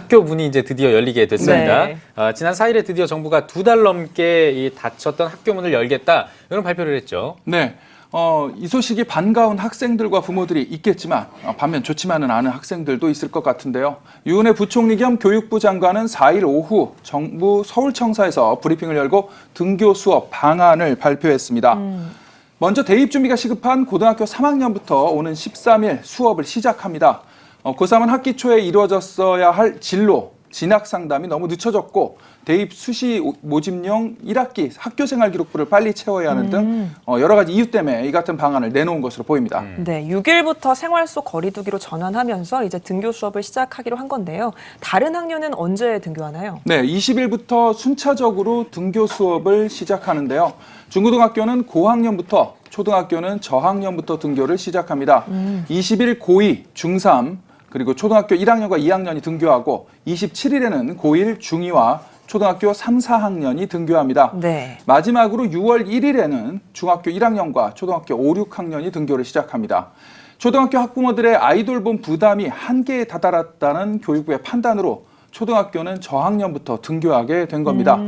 학교 문이 이제 드디어 열리게 됐습니다. 네. 지난 4일에 드디어 정부가 2달 넘게 이 닫혔던 학교 문을 열겠다 이런 발표를 했죠. 네. 이 소식이 반가운 학생들과 부모들이 있겠지만 반면 좋지만은 않은 학생들도 있을 것 같은데요. 유은혜 부총리 겸 교육부 장관은 4일 오후 정부 서울청사에서 브리핑을 열고 등교 수업 방안을 발표했습니다. 먼저 대입 준비가 시급한 고등학교 3학년부터 오는 13일 수업을 시작합니다. 고3은 학기 초에 이루어졌어야 할 진로, 진학 상담이 너무 늦춰졌고 대입 수시 모집용 1학기 학교생활 기록부를 빨리 채워야 하는 등 여러 가지 이유 때문에 이 같은 방안을 내놓은 것으로 보입니다. 네, 6일부터 생활 속 거리두기로 전환하면서 이제 등교 수업을 시작하기로 한 건데요. 다른 학년은 언제 등교하나요? 네, 20일부터 순차적으로 등교 수업을 시작하는데요. 중고등학교는 고학년부터, 초등학교는 저학년부터 등교를 시작합니다. 20일 고2, 중3, 그리고 초등학교 1학년과 2학년이 등교하고 27일에는 고1, 중2와 초등학교 3, 4학년이 등교합니다. 네. 마지막으로 6월 1일에는 중학교 1학년과 초등학교 5, 6학년이 등교를 시작합니다. 초등학교 학부모들의 아이돌봄 부담이 한계에 다다랐다는 교육부의 판단으로 초등학교는 저학년부터 등교하게 된 겁니다.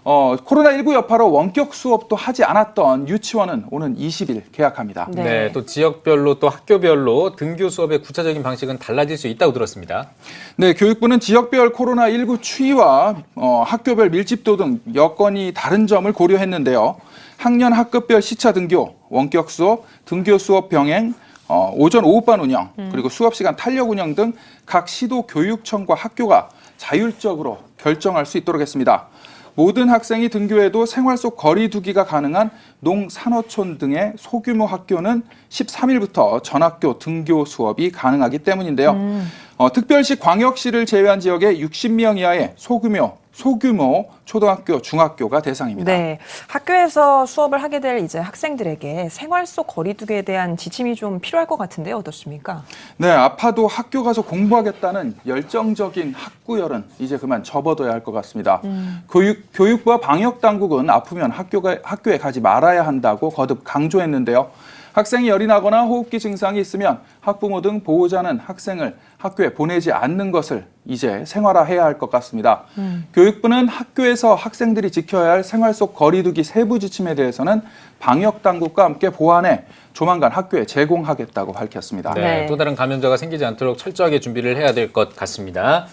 코로나19 여파로 원격 수업도 하지 않았던 유치원은 오는 20일 개학합니다. 네, 또 지역별로 또 학교별로 등교 수업의 구체적인 방식은 달라질 수 있다고 들었습니다. 네, 교육부는 지역별 코로나19 추이와 학교별 밀집도 등 여건이 다른 점을 고려했는데요. 학년 학급별 시차 등교, 원격 수업, 등교 수업 병행, 오전 오후반 운영, 그리고 수업 시간 탄력 운영 등 각 시도 교육청과 학교가 자율적으로 결정할 수 있도록 했습니다. 모든 학생이 등교해도 생활 속 거리두기가 가능한 농산어촌 등의 소규모 학교는 13일부터 전학교 등교 수업이 가능하기 때문인데요. 특별시 광역시를 제외한 지역에 60명 이하의 소규모 초등학교, 중학교가 대상입니다. 네, 학교에서 수업을 하게 될 이제 학생들에게 생활 속 거리두기에 대한 지침이 좀 필요할 것 같은데요. 어떻습니까? 네, 아파도 학교 가서 공부하겠다는 열정적인 학구열은 이제 그만 접어둬야 할 것 같습니다. 교육부와 방역당국은 아프면 학교에 가지 말아야 한다고 거듭 강조했는데요. 학생이 열이 나거나 호흡기 증상이 있으면 학부모 등 보호자는 학생을 학교에 보내지 않는 것을 이제 생활화해야 할 것 같습니다. 교육부는 학교에서 학생들이 지켜야 할 생활 속 거리두기 세부 지침에 대해서는 방역당국과 함께 보완해 조만간 학교에 제공하겠다고 밝혔습니다. 네, 또 다른 감염자가 생기지 않도록 철저하게 준비를 해야 될 것 같습니다.